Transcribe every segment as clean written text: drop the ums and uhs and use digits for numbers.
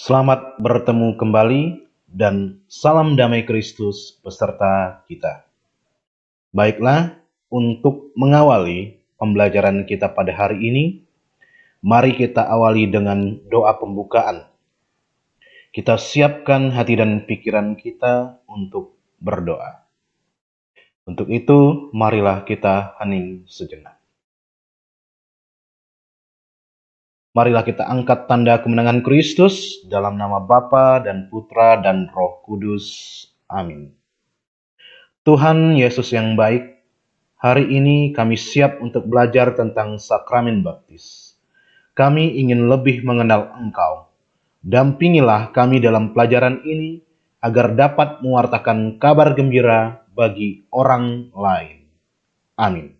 Selamat bertemu kembali dan salam damai Kristus beserta kita. Baiklah, untuk mengawali pembelajaran kita pada hari ini, mari kita awali dengan doa pembukaan. Kita siapkan hati dan pikiran kita untuk berdoa. Untuk itu, marilah kita hening sejenak. Marilah kita angkat tanda kemenangan Kristus dalam nama Bapa dan Putra dan Roh Kudus. Amin. Tuhan Yesus yang baik, hari ini kami siap untuk belajar tentang sakramen baptis. Kami ingin lebih mengenal Engkau. Dampingilah kami dalam pelajaran ini agar dapat mewartakan kabar gembira bagi orang lain. Amin.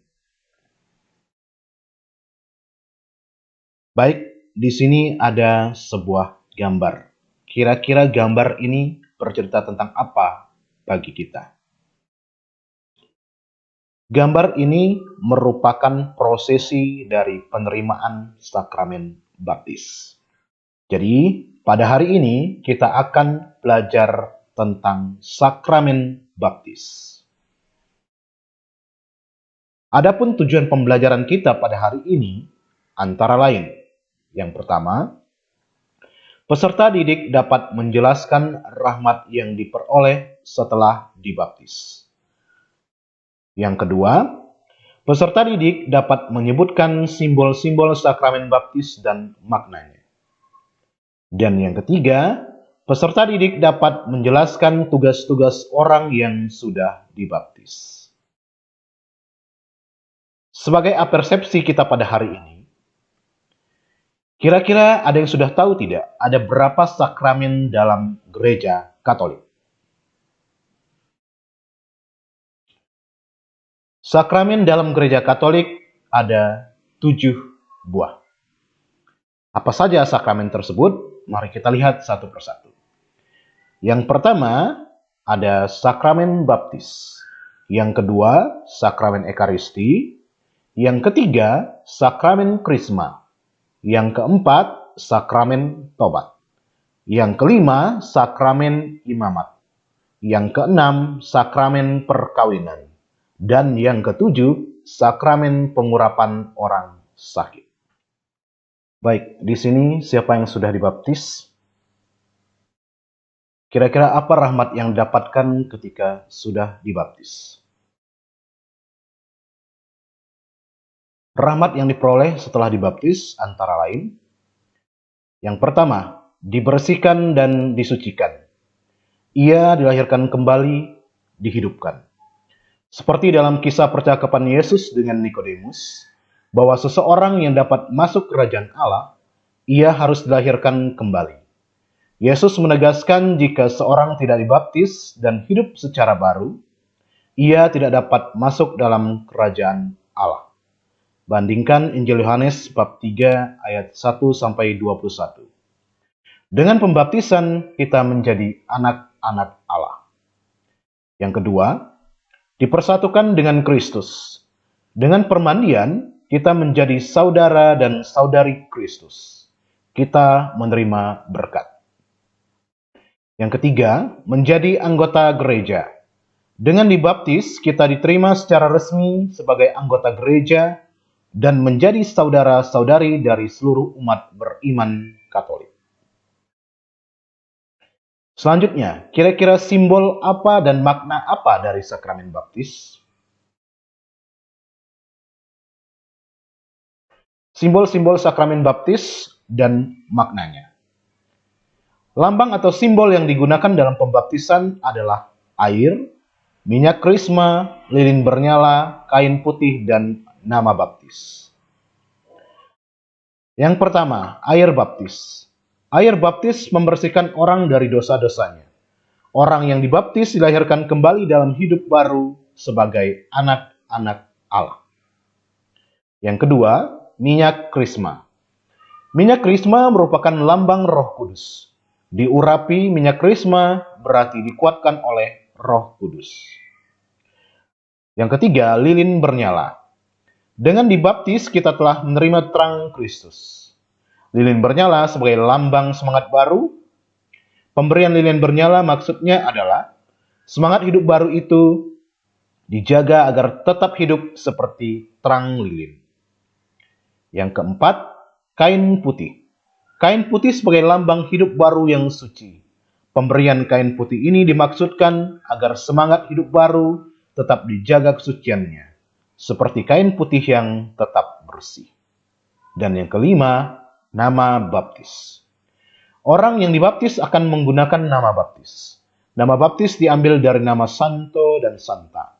Baik, di sini ada sebuah gambar. Kira-kira gambar ini bercerita tentang apa bagi kita? Gambar ini merupakan prosesi dari penerimaan sakramen baptis. Jadi, pada hari ini kita akan belajar tentang sakramen baptis. Adapun tujuan pembelajaran kita pada hari ini antara lain: yang pertama, peserta didik dapat menjelaskan rahmat yang diperoleh setelah dibaptis. Yang kedua, peserta didik dapat menyebutkan simbol-simbol sakramen baptis dan maknanya. Dan yang ketiga, peserta didik dapat menjelaskan tugas-tugas orang yang sudah dibaptis. Sebagai apersepsi kita pada hari ini, kira-kira ada yang sudah tahu tidak? Ada berapa sakramen dalam gereja Katolik? Sakramen dalam gereja Katolik ada 7 buah. Apa saja sakramen tersebut? Mari kita lihat satu persatu. Yang pertama ada sakramen baptis. Yang kedua sakramen ekaristi. Yang ketiga sakramen krisma. Yang keempat sakramen tobat. Yang kelima sakramen imamat. Yang keenam sakramen perkawinan. Dan yang ketujuh sakramen pengurapan orang sakit. Baik, di sini siapa yang sudah dibaptis? Kira-kira apa rahmat yang didapatkan ketika sudah dibaptis? Rahmat yang diperoleh setelah dibaptis antara lain: yang pertama, dibersihkan dan disucikan. Ia dilahirkan kembali, dihidupkan. Seperti dalam kisah percakapan Yesus dengan Nikodemus, bahwa seseorang yang dapat masuk kerajaan Allah, ia harus dilahirkan kembali. Yesus menegaskan jika seorang tidak dibaptis dan hidup secara baru, ia tidak dapat masuk dalam kerajaan Allah. Bandingkan Injil Yohanes bab 3 ayat 1-21. Dengan pembaptisan kita menjadi anak-anak Allah. Yang kedua, dipersatukan dengan Kristus. Dengan permandian, kita menjadi saudara dan saudari Kristus. Kita menerima berkat. Yang ketiga, menjadi anggota gereja. Dengan dibaptis, kita diterima secara resmi sebagai anggota gereja dan menjadi saudara-saudari dari seluruh umat beriman Katolik. Selanjutnya, kira-kira simbol apa dan makna apa dari sakramen baptis? Simbol-simbol sakramen baptis dan maknanya. Lambang atau simbol yang digunakan dalam pembaptisan adalah air, minyak krisma, lilin bernyala, kain putih, dan nama baptis. Yang pertama, air baptis. Air baptis membersihkan orang dari dosa-dosanya. Orang yang dibaptis dilahirkan kembali dalam hidup baru sebagai anak-anak Allah. Yang kedua, minyak krisma. Minyak krisma merupakan lambang Roh Kudus. Diurapi minyak krisma berarti dikuatkan oleh Roh Kudus. Yang ketiga, lilin bernyala. Dengan dibaptis kita telah menerima terang Kristus. Lilin bernyala sebagai lambang semangat baru Pemberian lilin bernyala maksudnya adalah semangat hidup baru itu dijaga agar tetap hidup seperti terang lilin. Yang keempat, kain putih. Kain putih sebagai lambang hidup baru yang suci. Pemberian kain putih ini dimaksudkan agar semangat hidup baru tetap dijaga kesuciannya, seperti kain putih yang tetap bersih. Dan yang kelima, nama baptis. Orang yang dibaptis akan menggunakan nama baptis. Nama baptis diambil dari nama santo dan santa.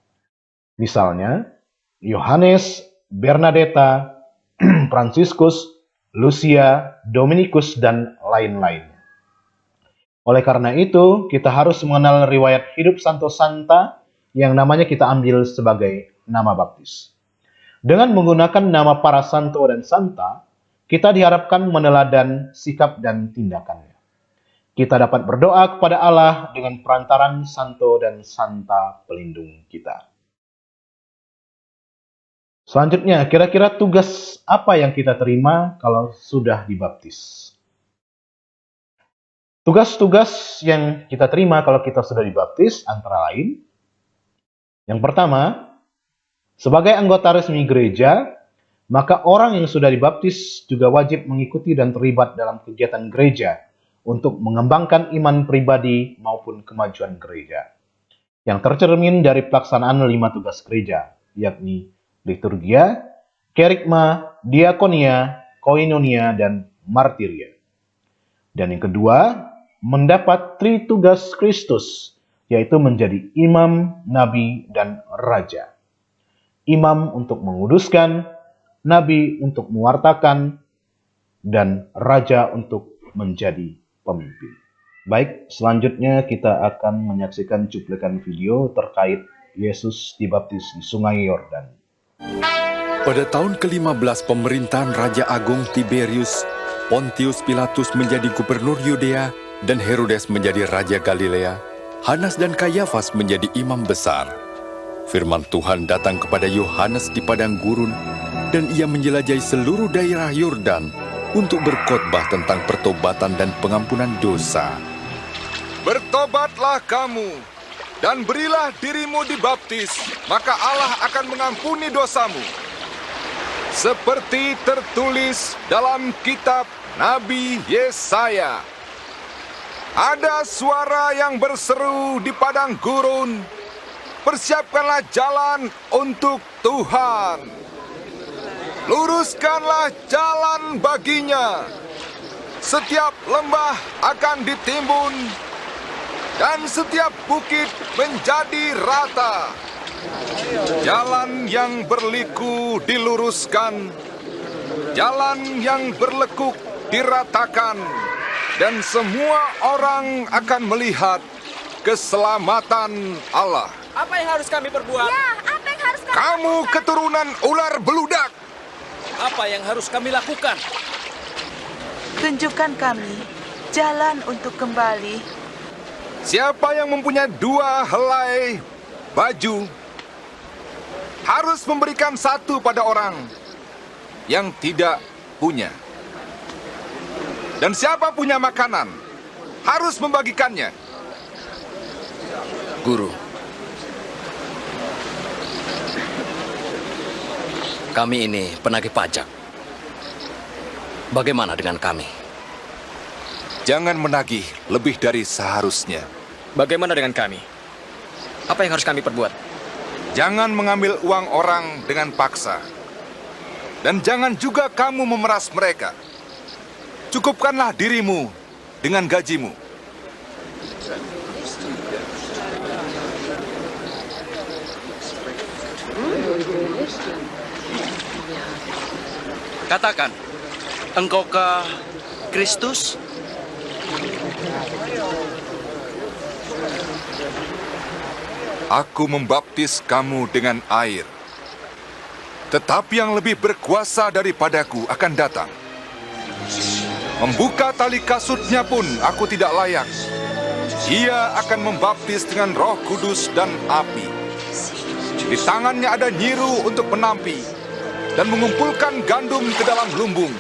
Misalnya, Yohanes, Bernadetta, Fransiskus, Lucia, Dominikus, dan lain-lainnya. Oleh karena itu, kita harus mengenal riwayat hidup santo-santa yang namanya kita ambil sebagai nama baptis. Dengan menggunakan nama para santo dan santa, kita diharapkan meneladan sikap dan tindakannya. Kita dapat berdoa kepada Allah dengan perantaran santo dan santa pelindung kita. Selanjutnya, kira-kira tugas apa yang kita terima kalau sudah dibaptis? Tugas-tugas yang kita terima kalau kita sudah dibaptis antara lain, yang pertama, sebagai anggota resmi gereja, maka orang yang sudah dibaptis juga wajib mengikuti dan terlibat dalam kegiatan gereja untuk mengembangkan iman pribadi maupun kemajuan gereja, yang tercermin dari pelaksanaan 5 tugas gereja, yakni liturgia, kerigma, diakonia, koinonia, dan martiria. Dan yang kedua, mendapat tritugas Kristus, yaitu menjadi imam, nabi, dan raja. Imam untuk menguduskan, nabi untuk mewartakan, dan raja untuk menjadi pemimpin. Baik, selanjutnya kita akan menyaksikan cuplikan video terkait Yesus dibaptis di Sungai Yordan. Pada tahun ke-15 pemerintahan Raja Agung Tiberius, Pontius Pilatus menjadi gubernur Yudea dan Herodes menjadi Raja Galilea, Hanas dan Kayafas menjadi imam besar. Firman Tuhan datang kepada Yohanes di padang gurun, dan ia menjelajahi seluruh daerah Yordan untuk berkhotbah tentang pertobatan dan pengampunan dosa. Bertobatlah kamu, dan berilah dirimu dibaptis, maka Allah akan mengampuni dosamu. Seperti tertulis dalam kitab Nabi Yesaya. Ada suara yang berseru di padang gurun, persiapkanlah jalan untuk Tuhan. Luruskanlah jalan baginya. Setiap lembah akan ditimbun, dan setiap bukit menjadi rata. Jalan yang berliku diluruskan, jalan yang berlekuk diratakan, dan semua orang akan melihat keselamatan Allah. Apa yang harus kami perbuat? Ya, apa yang harus kami Kamu lakukan? keturunan ular beludak. Apa yang harus kami lakukan? Tunjukkan kami jalan untuk kembali. Siapa yang mempunyai 2 helai baju harus memberikan 1 pada orang yang tidak punya. Dan siapa punya makanan harus membagikannya. Guru, kami ini penagih pajak. Bagaimana dengan kami? Jangan menagih lebih dari seharusnya. Bagaimana dengan kami? Apa yang harus kami perbuat? Jangan mengambil uang orang dengan paksa. Dan jangan juga kamu memeras mereka. Cukupkanlah dirimu dengan gajimu. Katakan, engkaukah Kristus? Aku membaptis kamu dengan air. Tetapi yang lebih berkuasa daripadaku akan datang. Membuka tali kasutnya pun aku tidak layak. Ia akan membaptis dengan Roh Kudus dan api. Di tangannya ada nyiru untuk menampi dan mengumpulkan gandum ke dalam lumbung,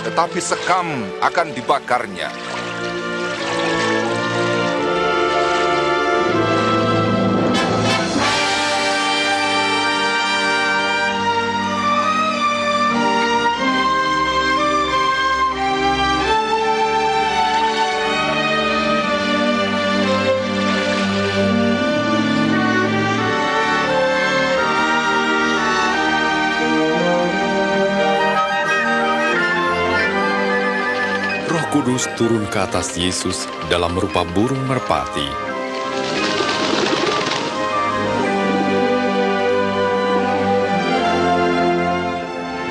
tetapi sekam akan dibakarnya. Kudus turun ke atas Yesus dalam rupa burung merpati.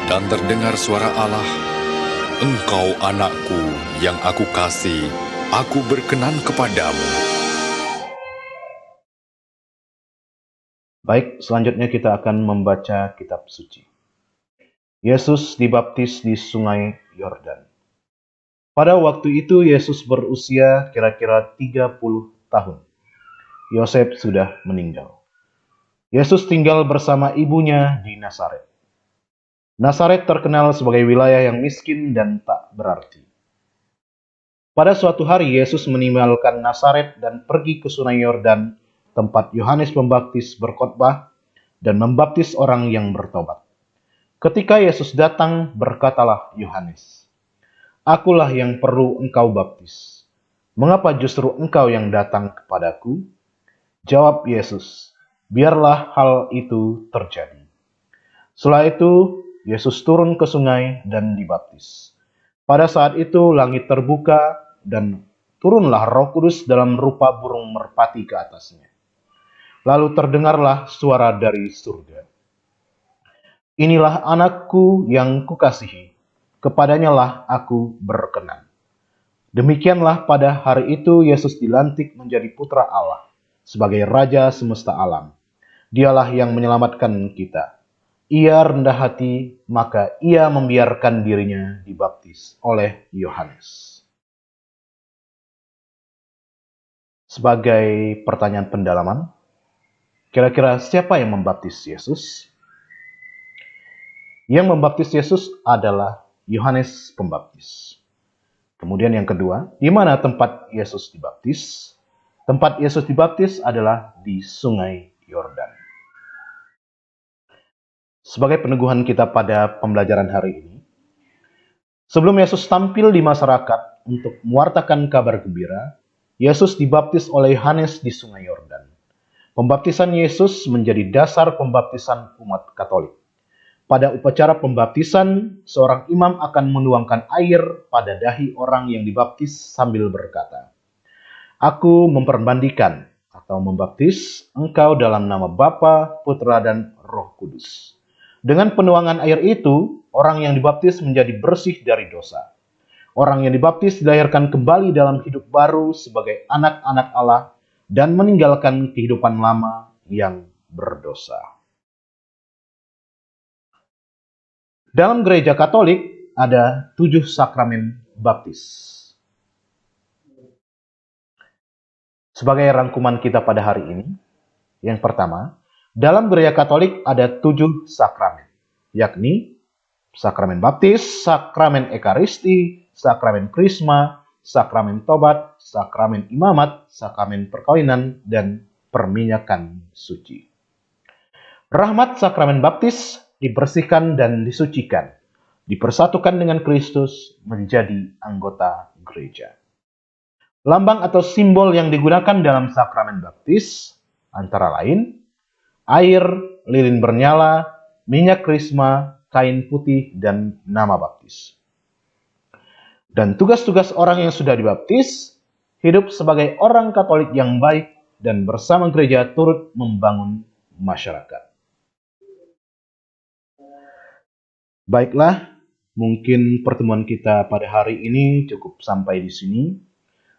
Dan terdengar suara Allah, "Engkau anakku yang aku kasih, aku berkenan kepadamu." Baik, selanjutnya kita akan membaca kitab suci. Yesus dibaptis di Sungai Yordan. Pada waktu itu Yesus berusia kira-kira 30 tahun. Yosef sudah meninggal. Yesus tinggal bersama ibunya di Nazaret. Nazaret terkenal sebagai wilayah yang miskin dan tak berarti. Pada suatu hari Yesus meninggalkan Nazaret dan pergi ke Sungai Yordan, tempat Yohanes Pembaptis berkhotbah dan membaptis orang yang bertobat. Ketika Yesus datang, berkatalah Yohanes, "Akulah yang perlu engkau baptis. Mengapa justru engkau yang datang kepadaku?" Jawab Yesus, "Biarlah hal itu terjadi." Setelah itu, Yesus turun ke sungai dan dibaptis. Pada saat itu langit terbuka dan turunlah Roh Kudus dalam rupa burung merpati ke atasnya. Lalu terdengarlah suara dari surga, "Inilah anakku yang kukasihi, kepadanya lah aku berkenan." Demikianlah pada hari itu Yesus dilantik menjadi putra Allah, sebagai Raja semesta alam. Dialah yang menyelamatkan kita. Ia rendah hati, maka ia membiarkan dirinya dibaptis oleh Yohanes. Sebagai pertanyaan pendalaman, kira-kira siapa yang membaptis Yesus? Yang membaptis Yesus adalah Yohanes Pembaptis. Kemudian yang kedua, di mana tempat Yesus dibaptis? Tempat Yesus dibaptis adalah di Sungai Yordan. Sebagai peneguhan kita pada pembelajaran hari ini, sebelum Yesus tampil di masyarakat untuk mewartakan kabar gembira, Yesus dibaptis oleh Yohanes di Sungai Yordan. Pembaptisan Yesus menjadi dasar pembaptisan umat Katolik. Pada upacara pembaptisan, seorang imam akan menuangkan air pada dahi orang yang dibaptis sambil berkata, "Aku memperbandingkan atau membaptis engkau dalam nama Bapa, Putra, dan Roh Kudus." Dengan penuangan air itu, orang yang dibaptis menjadi bersih dari dosa. Orang yang dibaptis dilahirkan kembali dalam hidup baru sebagai anak-anak Allah dan meninggalkan kehidupan lama yang berdosa. Dalam gereja Katolik ada 7 sakramen baptis. Sebagai rangkuman kita pada hari ini, yang pertama, dalam gereja Katolik ada 7 sakramen, yakni sakramen baptis, sakramen ekaristi, sakramen krisma, sakramen tobat, sakramen imamat, sakramen perkawinan, dan perminyakan suci. Rahmat sakramen baptis dibersihkan dan disucikan, dipersatukan dengan Kristus menjadi anggota gereja. Lambang atau simbol yang digunakan dalam sakramen baptis antara lain air, lilin bernyala, minyak krisma, kain putih, dan nama baptis. Dan tugas-tugas orang yang sudah dibaptis, hidup sebagai orang Katolik yang baik dan bersama gereja turut membangun masyarakat. Baiklah, mungkin pertemuan kita pada hari ini cukup sampai di sini.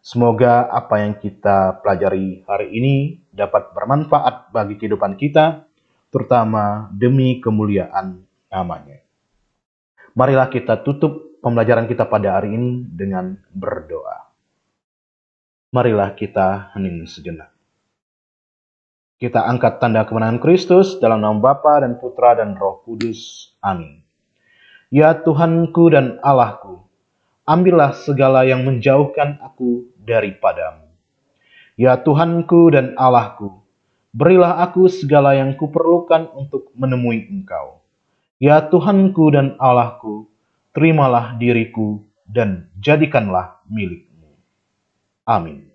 Semoga apa yang kita pelajari hari ini dapat bermanfaat bagi kehidupan kita, terutama demi kemuliaan namanya. Marilah kita tutup pembelajaran kita pada hari ini dengan berdoa. Marilah kita hening sejenak. Kita angkat tanda kemenangan Kristus dalam nama Bapa dan Putra dan Roh Kudus. Amin. Ya Tuhanku dan Allahku, ambillah segala yang menjauhkan aku daripadamu. Ya Tuhanku dan Allahku, berilah aku segala yang kuperlukan untuk menemui Engkau. Ya Tuhanku dan Allahku, terimalah diriku dan jadikanlah milik-Mu. Amin.